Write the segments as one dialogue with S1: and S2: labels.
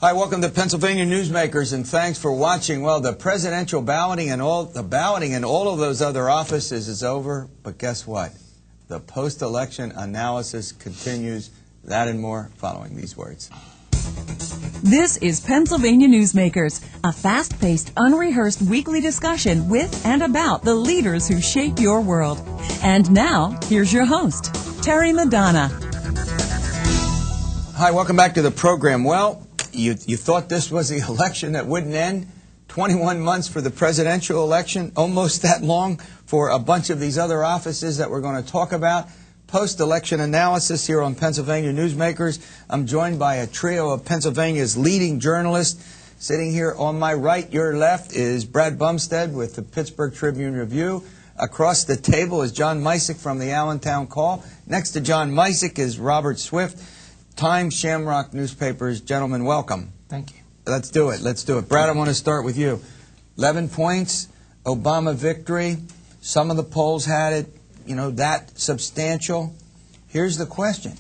S1: Hi, welcome to Pennsylvania Newsmakers, and thanks for watching. Well, the presidential balloting and all of those other offices is over, but guess what? The post-election analysis continues. That and more following these words.
S2: This is Pennsylvania Newsmakers, a fast-paced, unrehearsed weekly discussion with and about the leaders who shape your world. And now, here's your host, Terry Madonna.
S1: Hi, welcome back to the program. Well, you thought this was the election that wouldn't end? 21 months for the presidential election, almost that long for a bunch of these other offices that we're going to talk about. Post-election analysis here on Pennsylvania Newsmakers. I'm joined by a trio of Pennsylvania's leading journalists. Sitting here on my right, your left, is Brad Brumsted with the Pittsburgh Tribune-Review. Across the table is John Micek from the Allentown Call. Next to John Micek is Robert Swift, Times-Shamrock newspapers. Gentlemen, welcome.
S3: Thank you.
S1: Let's do it. Let's do it. Brad, I want to start with you. 11 points, Obama victory. Some of the polls had it, that substantial. Here's the question.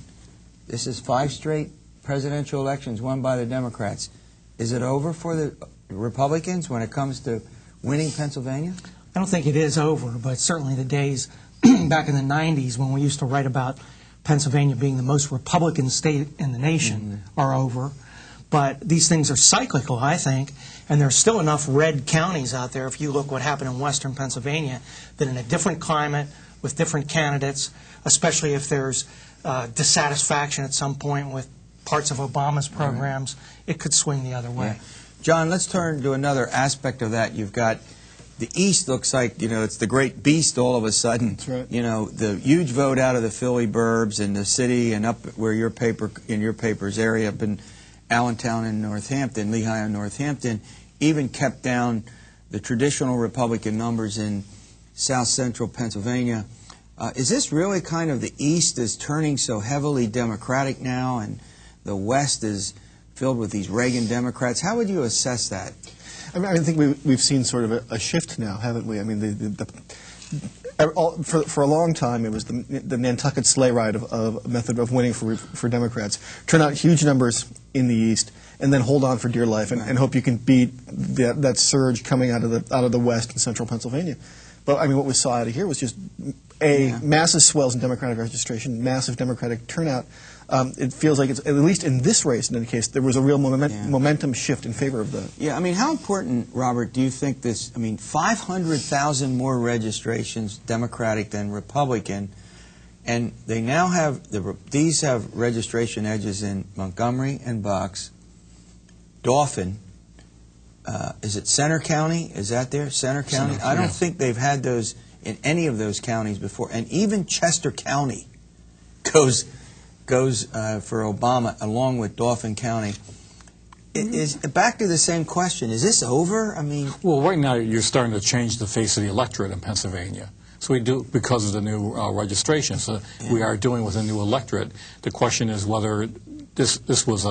S1: This is 5 straight presidential elections won by the Democrats. Is it over for the Republicans when it comes to winning Pennsylvania?
S3: I don't think it is over, but certainly the days back in the 90s when we used to write about Pennsylvania being the most Republican state in the nation are over. But these things are cyclical, I think, and there's still enough red counties out there, if you look what happened in western Pennsylvania, that in a different climate with different candidates, especially if there's dissatisfaction at some point with parts of Obama's programs, it could swing the other way.
S1: Yeah. John, let's turn to another aspect of that. You've got the East looks like, it's the great beast all of a sudden.
S4: That's right.
S1: The huge vote out of the Philly burbs and the city and up where your paper's area, up in Allentown and Northampton, Lehigh and Northampton, even kept down the traditional Republican numbers in south central Pennsylvania. Is this really kind of the East is turning so heavily Democratic now and the West is filled with these Reagan Democrats? How would you assess that?
S4: I think we've seen sort of a shift now, haven't we? I mean, for a long time, it was the Nantucket sleigh ride of method of winning for Democrats. Turn out huge numbers in the East, and then hold on for dear life and hope you can beat that surge coming out of the West and central Pennsylvania. But I mean, what we saw out of here was just massive swells in Democratic registration, massive Democratic turnout. It feels like it's, at least in this race, in any case, there was a real momentum shift in favor of the...
S1: Yeah, I mean, how important, Robert, do you think this... I mean, 500,000 more registrations Democratic than Republican, and they now have... These have registration edges in Montgomery and Bucks, Dauphin. Is it Center County? Is that there? Center County? I don't think they've had those in any of those counties before. And even Chester County goes for Obama along with Dauphin County. Back to the same question. Is this over? I mean,
S5: well, right now you're starting to change the face of the electorate in Pennsylvania. So we do because of the new registration. So we are doing with a new electorate. The question is whether this was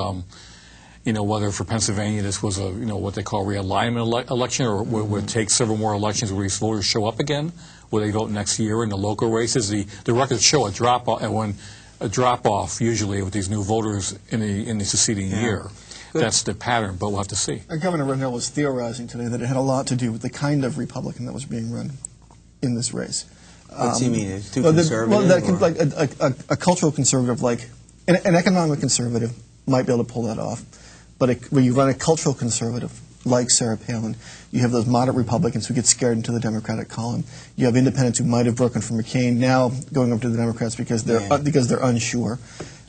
S5: whether for Pennsylvania this was a what they call realignment election, or would it take several more elections where these voters show up again? Will they vote next year in the local races? The records show a drop off, and when a drop-off usually with these new voters in the succeeding year. That's the pattern, but we'll have to see.
S4: Governor Rundell was theorizing today that it had a lot to do with the kind of Republican that was being run in this race.
S1: What's he mean? It's too conservative?
S4: Like a cultural conservative, like an economic conservative might be able to pull that off. But when you run a cultural conservative, like Sarah Palin, you have those moderate Republicans who get scared into the Democratic column. You have independents who might have broken from McCain now going over to the Democrats because they're unsure,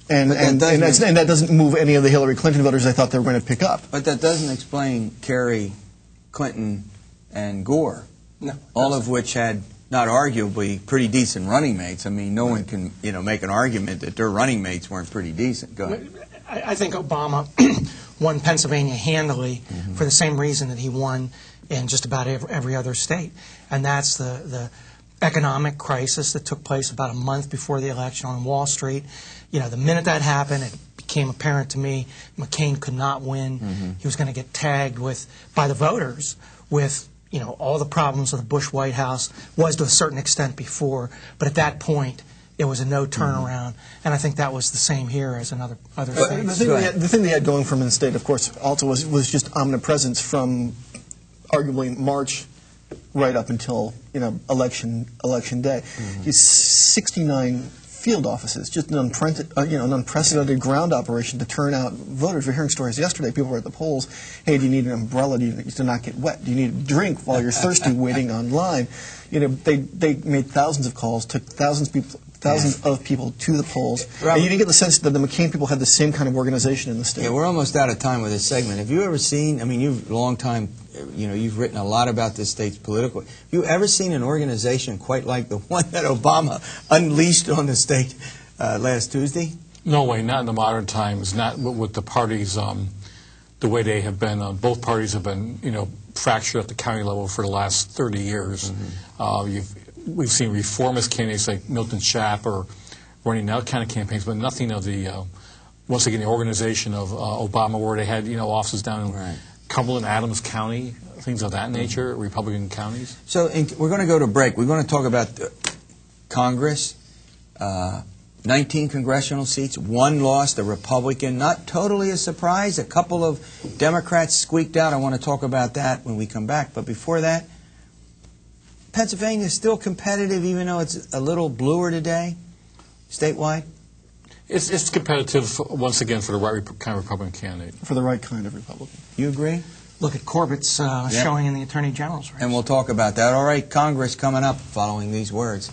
S4: and that doesn't move any of the Hillary Clinton voters I thought they were going to pick up.
S1: But that doesn't explain Kerry, Clinton, and Gore, all of which had not arguably pretty decent running mates. I mean, no one can make an argument that their running mates weren't pretty decent. Go ahead.
S3: I think Obama won Pennsylvania handily for the same reason that he won in just about every other state, and that's the economic crisis that took place about a month before the election on Wall Street. The minute that happened, it became apparent to me McCain could not win. He was going to get tagged by the voters with all the problems of the Bush White House was to a certain extent before, but at that point it was a no turnaround. And I think that was the same here as in other states.
S4: The thing they had going for them in the state, of course, also was just omnipresence from arguably March right up until election day. 69 field offices, just an unprecedented ground operation to turn out voters. We're hearing stories yesterday. People were at the polls. Hey, do you need an umbrella to not get wet? Do you need a drink while you're thirsty waiting online? They made thousands of calls, took thousands of people to the polls.
S1: Robert,
S4: and you didn't get the sense that the McCain people had the same kind of organization in the state.
S1: Yeah, we're almost out of time with this segment. Have you ever seen, I mean, you've a long time, you've written a lot about this state's political. Have you ever seen an organization quite like the one that Obama unleashed on the state last Tuesday?
S5: No way, not in the modern times, not with the parties, the way they have been. Both parties have been, fractured at the county level for the last 30 years. We've seen reformist candidates like Milton Schaap or running that kind of campaigns, but nothing of the, once again, the organization of Obama, where they had, offices down in Cumberland, Adams County, things of that nature, Republican counties.
S1: So we're going to go to break. We're going to talk about Congress, 19 congressional seats, one lost, a Republican. Not totally a surprise. A couple of Democrats squeaked out. I want to talk about that when we come back. But before that, Pennsylvania is still competitive, even though it's a little bluer today, statewide?
S5: It's competitive, once again, for the right kind of Republican candidate.
S4: For the right kind of Republican.
S1: You agree?
S3: Look at Corbett's showing in the Attorney General's race.
S1: And we'll talk about that. All right, Congress coming up following these words.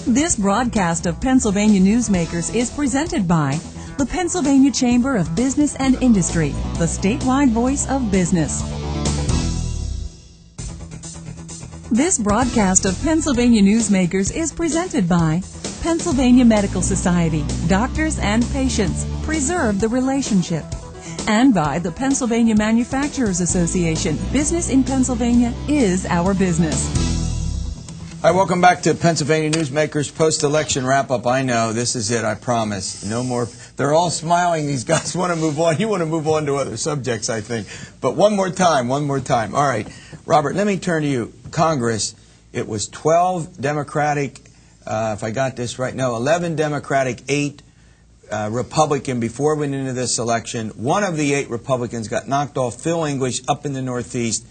S2: This broadcast of Pennsylvania Newsmakers is presented by the Pennsylvania Chamber of Business and Industry, the statewide voice of business. This broadcast of Pennsylvania Newsmakers is presented by Pennsylvania Medical Society. Doctors and patients, preserve the relationship. And by the Pennsylvania Manufacturers Association. Business in Pennsylvania is our business.
S1: Hi, welcome back to Pennsylvania Newsmakers post-election wrap-up. I know, this is it, I promise. No more. They're all smiling. These guys want to move on. You want to move on to other subjects, I think. But one more time. All right, Robert, let me turn to you. Congress, it was 12 Democratic, if I got this right, no, 11 Democratic, 8 Republican before we went into this election. One of the 8 Republicans got knocked off, Phil English, up in the Northeast.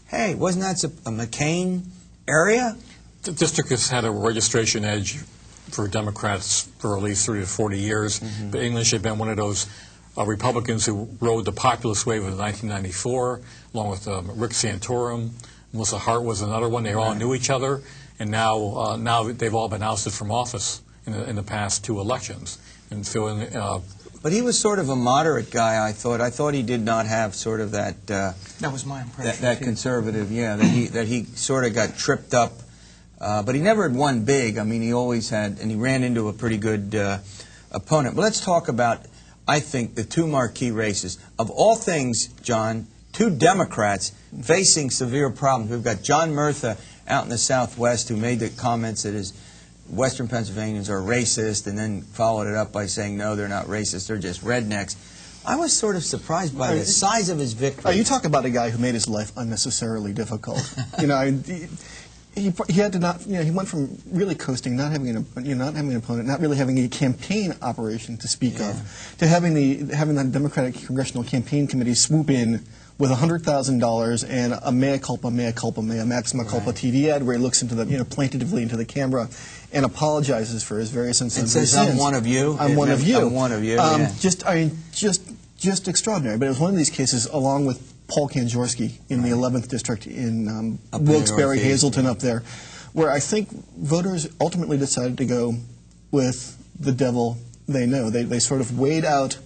S1: Hey, wasn't that a McCain area?
S5: The district has had a registration edge for Democrats for at least 30 to 40 years. But English had been one of those Republicans who rode the populist wave of 1994, along with Rick Santorum. Melissa Hart was another one. They all knew each other, and now they've all been ousted from office in the past 2 elections. And Phil,
S1: but he was sort of a moderate guy, I thought. I thought he did not have sort of that. That
S3: was my impression.
S1: That conservative, that he sort of got tripped up. But he never had won big. I mean, he always had, and he ran into a pretty good opponent. But let's talk about, I think, the 2 marquee races. Of all things, John, 2 Democrats facing severe problems. We've got John Murtha out in the Southwest who made the comments that his Western Pennsylvanians are racist, and then followed it up by saying, no, they're not racist, they're just rednecks. I was sort of surprised by the size of his victory.
S4: You talk about a guy who made his life unnecessarily difficult. He had to not. He went from really coasting, not having an opponent, not really having a campaign operation to speak of, to having the Democratic Congressional Campaign Committee swoop in with $100,000 and a mea culpa, maxima culpa TV ad where he looks into the plaintively into the camera and apologizes for his various incidents.
S1: And says, "I'm one of you."
S4: I'm one of you.
S1: I'm one of you.
S4: Just extraordinary. But it was one of these cases, along with Paul Kanjorski in the 11th District in Wilkes-Barre, Hazleton up there, where I think voters ultimately decided to go with the devil they know. They sort of weighed out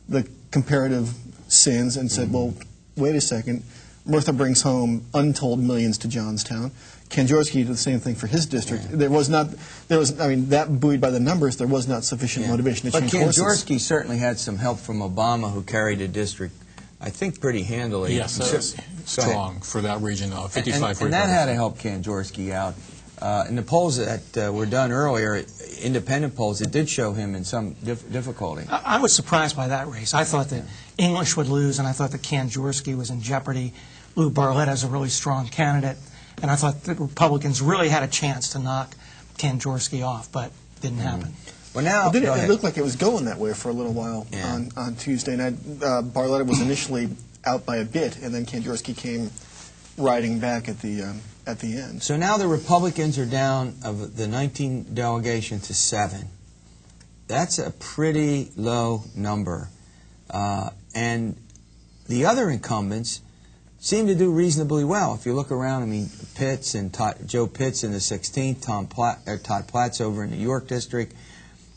S4: the comparative sins and said, well, wait a second, Murtha brings home untold millions to Johnstown. Kanjorski did the same thing for his district. That buoyed by the numbers, there was not sufficient motivation to change courses.
S1: But Kanjorski certainly had some help from Obama, who carried a district, I think, pretty handily.
S5: Yes, strong for that region, 55-45.
S1: And that had to help Kanjorski out. In the polls that were done earlier, independent polls, it did show him in some difficulty.
S3: I was surprised by that race. I thought that English would lose, and I thought that Kanjorski was in jeopardy. Lou Barletta is a really strong candidate, and I thought that Republicans really had a chance to knock Kanjorski off, but didn't happen.
S1: Well, now
S4: It looked like it was going that way for a little while on Tuesday night. Barletta was initially out by a bit, and then Kanjorski came riding back at the end.
S1: So now the Republicans are down of the 19 delegation to 7. That's a pretty low number. And the other incumbents seem to do reasonably well. If you look around, I mean, Pitts and Joe Pitts in the 16th, Todd Platts over in the York District.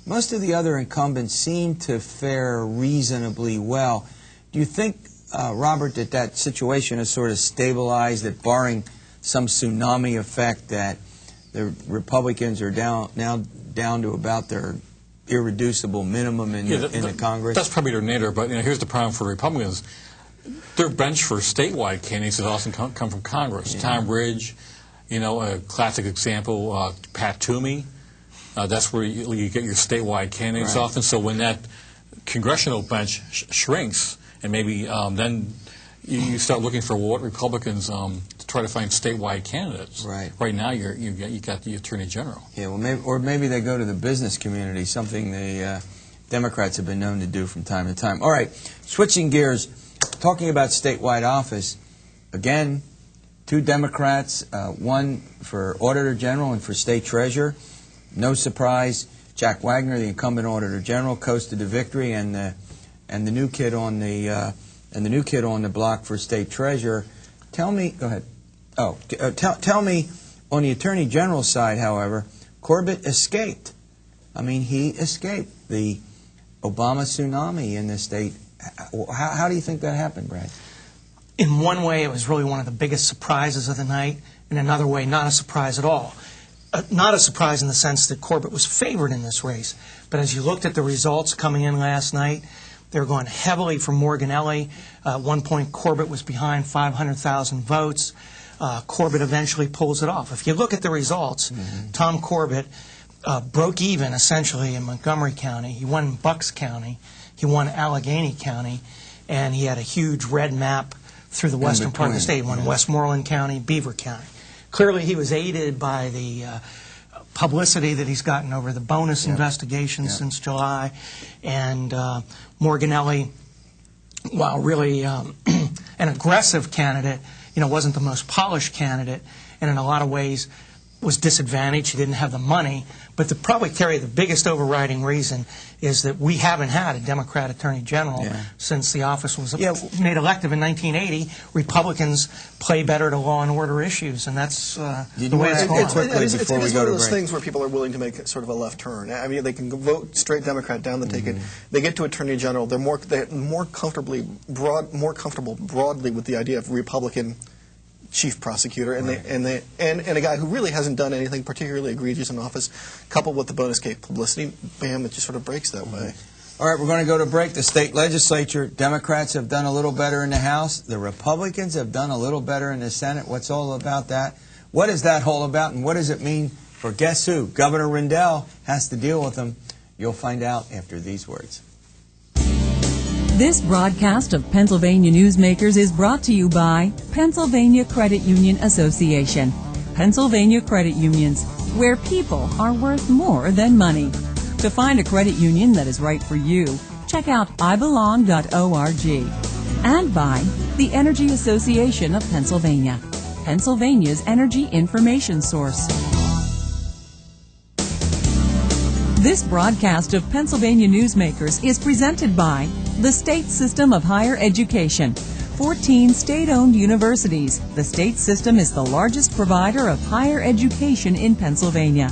S1: Most of the other incumbents seem to fare reasonably well. Do you think, Robert, that situation has sort of stabilized, that barring some tsunami effect, that the Republicans are now down to about their irreducible minimum in the Congress?
S5: That's probably their nadir, but here's the problem for Republicans. Their bench for statewide candidates has often come from Congress. Yeah. Tom Ridge, a classic example, Pat Toomey. That's where you get your statewide candidates often. So when that congressional bench shrinks, and maybe then you start looking for what Republicans to try to find statewide candidates. Right now, you got the Attorney General. Yeah,
S1: well, maybe they go to the business community, something the Democrats have been known to do from time to time. All right, switching gears, talking about statewide office. Again, 2 Democrats, one for Auditor General and for State Treasurer. No surprise, Jack Wagner, the incumbent Auditor General, coasted to victory, and the new kid on the block for State Treasurer. Tell me, go ahead. Tell me, on the Attorney General side, however, Corbett escaped. I mean, he escaped the Obama tsunami in the state. How do you think that happened, Brad?
S3: In one way, it was really one of the biggest surprises of the night. In another way, not a surprise at all. Not a surprise in the sense that Corbett was favored in this race. But as you looked at the results coming in last night, they were going heavily for Morganelli. At one point, Corbett was behind 500,000 votes. Corbett eventually pulls it off. If you look at the results, Tom Corbett broke even, essentially, in Montgomery County. He won Bucks County. He won Allegheny County. And he had a huge red map through the western part of the state. He won Westmoreland County, Beaver County. Clearly, he was aided by the publicity that he's gotten over the bonus investigation since July. And Morganelli, while really an aggressive candidate, wasn't the most polished candidate, and in a lot of ways was disadvantaged. He didn't have the money. But probably, Terry, the biggest overriding reason is that we haven't had a Democrat Attorney General since the office was made elective in 1980. Republicans play better to law and order issues, and that's the way it's going.
S4: It's one of those things where people are willing to make sort of a left turn. I mean, they can vote straight Democrat down the ticket. They get to Attorney General. They're more comfortable broadly with the idea of Republican chief prosecutor, and a guy who really hasn't done anything particularly egregious in office, coupled with the bonus cake publicity, bam, it just sort of breaks that way.
S1: All right, we're going to go to break. The state legislature, Democrats have done a little better in the House. The Republicans have done a little better in the Senate. What's all about that? What is that all about, and what does it mean for guess who? Governor Rendell has to deal with them. You'll find out after these words.
S2: This broadcast of Pennsylvania Newsmakers is brought to you by Pennsylvania Credit Union Association. Pennsylvania Credit Unions, where people are worth more than money. To find a credit union that is right for you, check out ibelong.org. And by the Energy Association of Pennsylvania, Pennsylvania's energy information source. This broadcast of Pennsylvania Newsmakers is presented by the State System of Higher Education. 14 state-owned universities. The state system is the largest provider of higher education in Pennsylvania.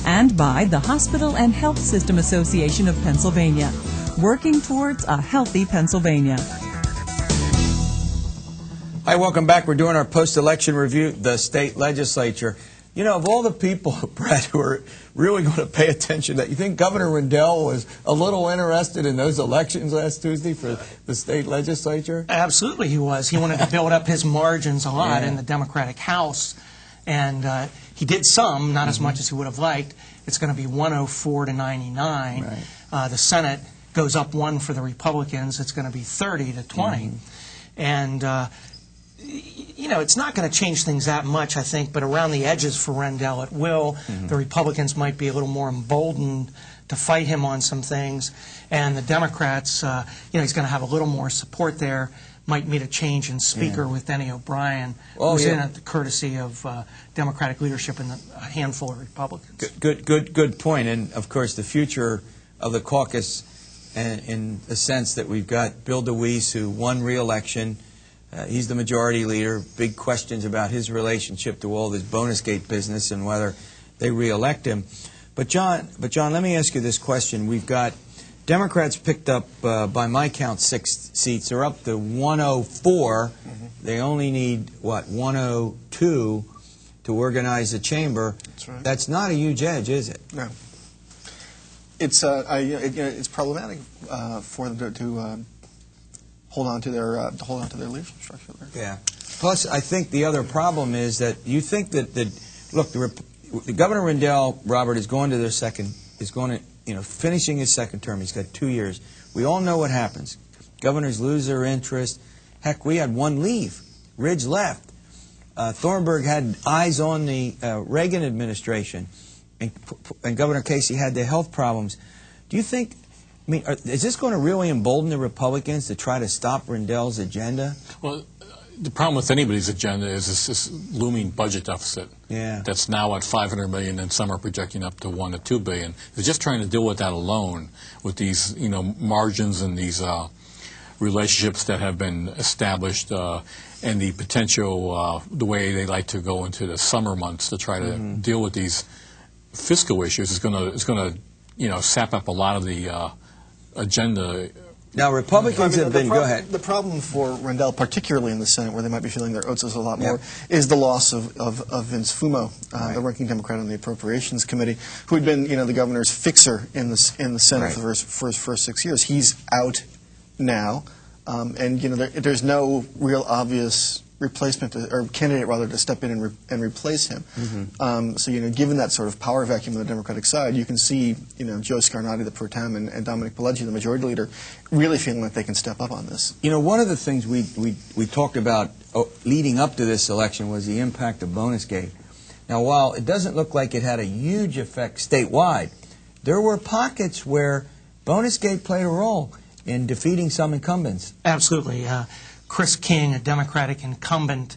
S2: And by the Hospital and Health System Association of Pennsylvania, working towards a healthy Pennsylvania.
S1: Hi, welcome back. We're doing our post-election review, the state legislature. You know, of all the people, Brad, who are really going to pay attention, that you think Governor Rendell was a little interested in those elections last Tuesday for the state legislature?
S3: Absolutely he was. He wanted to build up his margins a lot in the Democratic House. And he did some, not as much as he would have liked. It's going to be 104 to 99. Right. The Senate goes up 1 for the Republicans. It's going to be 30 to 20. And it's not going to change things that much, I think, but around the edges for Rendell it will. The Republicans might be a little more emboldened to fight him on some things, and the Democrats, he's going to have a little more support there. Might meet a change in Speaker with Denny O'Brien, who's in at the courtesy of Democratic leadership and a handful of Republicans.
S1: Good point. And of course, the future of the caucus, in the sense that we've got Bill DeWeese, who won re-election. He's the majority leader. Big questions about his relationship to all this bonus gate business and whether they re-elect him. But John, let me ask you this question. We've got Democrats picked up, by my count, 6 seats. They're up to 104. They only need, 102 to organize a chamber.
S4: That's right.
S1: That's not a huge edge, is it?
S4: No. It's problematic for them to hold on to their leadership structure there.
S1: Yeah. Plus, I think the other problem is that you think that the Governor Rendell, Robert, is going to finishing his second term. He's got 2 years. We all know what happens. Governors lose their interest. Heck, we had one leave. Ridge left. Thornburg had eyes on the Reagan administration, and Governor Casey had the health problems. Do you think, is this going to really embolden the Republicans to try to stop Rendell's agenda? Well,
S5: the problem with anybody's agenda is this looming budget deficit.
S1: Yeah.
S5: That's now at $500 million, and some are projecting up to $1 to $2 billion. They're just trying to deal with that alone, with these margins and these relationships that have been established, and the potential the way they like to go into the summer months to try to deal with these fiscal issues is going to sap up a lot of the agenda.
S1: Now, Republicans have been, go ahead.
S4: The problem for Rendell, particularly in the Senate, where they might be feeling their oats a lot more, is the loss of Vince Fumo, the ranking Democrat on the Appropriations Committee, who had been, the governor's fixer in the Senate for his first 6 years. He's out now, and there's no real obvious replacement or candidate rather to step in and replace him. So given that sort of power vacuum on the Democratic side, you can see Joe Scarnati, the pro tem, and Dominic Pileggi, the majority leader, really feeling like they can step up on this.
S1: One of the things we talked about leading up to this election was the impact of bonus gate. Now, while it doesn't look like it had a huge effect statewide, there were pockets where bonus gate played a role in defeating some incumbents.
S3: Absolutely. Chris King, a Democratic incumbent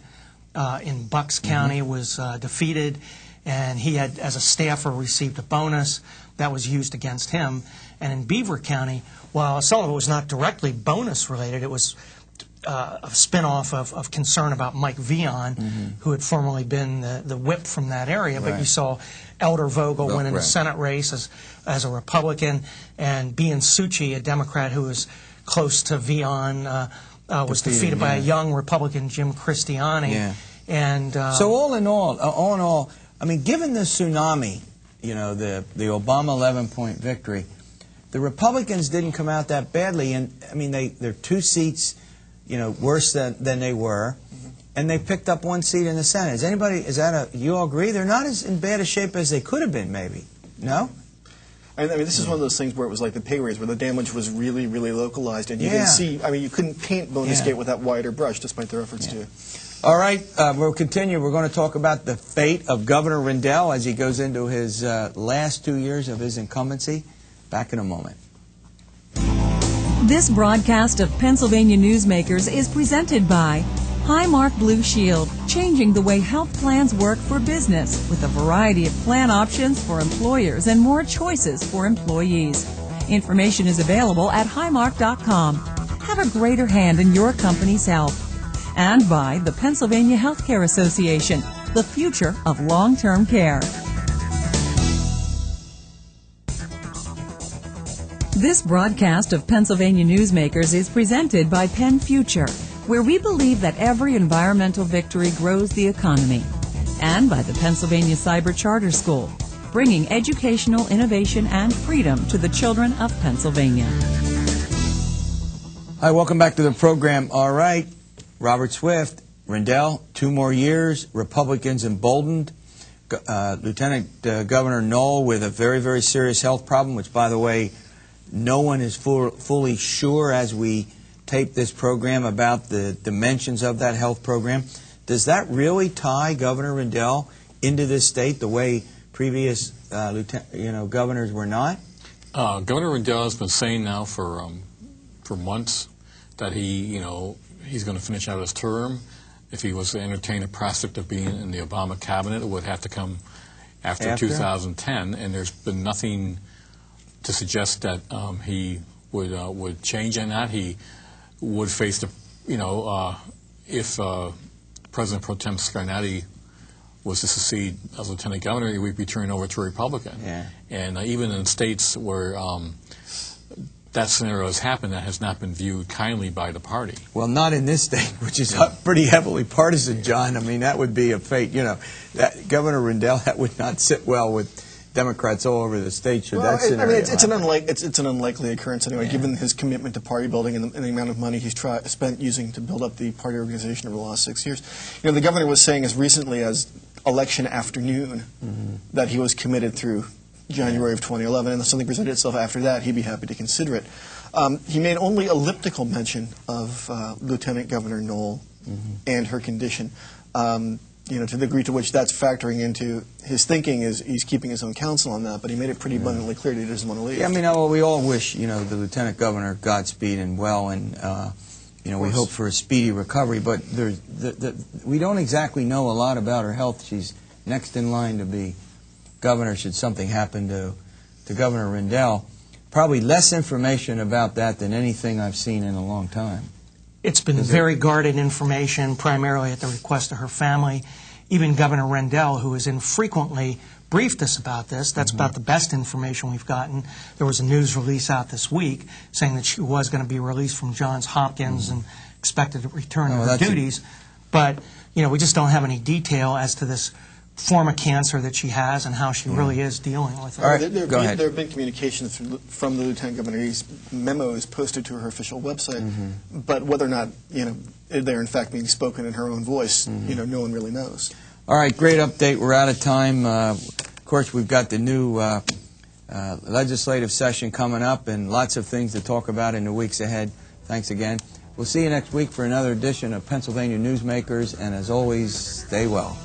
S3: in Bucks County, was defeated, and he had, as a staffer, received a bonus that was used against him. And in Beaver County, while some of it was not directly bonus related, it was a spinoff of concern about Mike Vion, who had formerly been the whip from that area. But you saw Elder Vogel win in the Senate race as a Republican, and Bian Suchi, a Democrat who was close to Vion, was defeated by a young Republican, Jim Christiani. And
S1: so all in all, given the tsunami, the Obama 11-point victory, the Republicans didn't come out that badly, and they're 2 seats, worse than they were, and they picked up 1 seat in the Senate. You all agree? They're not as in bad a shape as they could have been, maybe. No?
S4: This is one of those things where it was like the pay raise, where the damage was really, really localized, and you didn't see. You couldn't paint bonus gate with that wider brush, despite their efforts to.
S1: All right, we'll continue. We're going to talk about the fate of Governor Rendell as he goes into his last 2 years of his incumbency. Back in a moment.
S2: This broadcast of Pennsylvania Newsmakers is presented by Highmark Blue Shield, changing the way health plans work for business with a variety of plan options for employers and more choices for employees. Information is available at highmark.com. Have a greater hand in your company's health. And by the Pennsylvania Healthcare Association, the future of long-term care. This broadcast of Pennsylvania Newsmakers is presented by Penn Future, where we believe that every environmental victory grows the economy, and by the Pennsylvania Cyber Charter School, bringing educational innovation and freedom to the children of Pennsylvania.
S1: Hi, welcome back to the program. All right, Robert Swift, Rendell, 2 more years, Republicans emboldened, Lieutenant Governor Knoll with a very, very serious health problem, which, by the way, no one is fully sure as we tape this program about the dimensions of that health program. Does that really tie Governor Rendell into this state the way previous governors were not?
S5: Governor Rendell has been saying now for months that he's going to finish out his term. If he was to entertain a prospect of being in the Obama cabinet, it would have to come after 2010, and there's been nothing to suggest that he would change on that. He would face if President Pro Tem Scarnati was to succeed as lieutenant governor, he would be turning over to a Republican.
S1: Yeah.
S5: And even in states where that scenario has happened, that has not been viewed kindly by the party.
S1: Well, not in this state, which is pretty heavily partisan, John. I mean, that would be a fate. That Governor Rendell, that would not sit well with Democrats all over the state. Should that scenario
S4: it's an unlikely occurrence anyway, given his commitment to party building and the amount of money he's spent using to build up the party organization over the last 6 years. The governor was saying as recently as election afternoon that he was committed through January of 2011, and if something presented itself after that, he'd be happy to consider it. He made only elliptical mention of Lieutenant Governor Knoll and her condition. To the degree to which that's factoring into his thinking is he's keeping his own counsel on that, but he made it pretty abundantly clear that he doesn't want to leave.
S1: Yeah, I mean, we all wish, the Lieutenant Governor Godspeed and well, and, we hope for a speedy recovery, but we don't exactly know a lot about her health. She's next in line to be governor should something happen to Governor Rendell. Probably less information about that than anything I've seen in a long time.
S3: It's been very guarded information, primarily at the request of her family. Even Governor Rendell, who has infrequently briefed us about this, that's about the best information we've gotten. There was a news release out this week saying that she was going to be released from Johns Hopkins and expected to return to her duties. But, we just don't have any detail as to this form of cancer that she has and how she really is dealing with it.
S1: All right,
S4: there have been communications from the Lieutenant Governor's memos posted to her official website, but whether or not they're in fact being spoken in her own voice, no one really knows.
S1: All right, great update. We're out of time. Of course, we've got the new legislative session coming up and lots of things to talk about in the weeks ahead. Thanks again. We'll see you next week for another edition of Pennsylvania Newsmakers, and as always, stay well.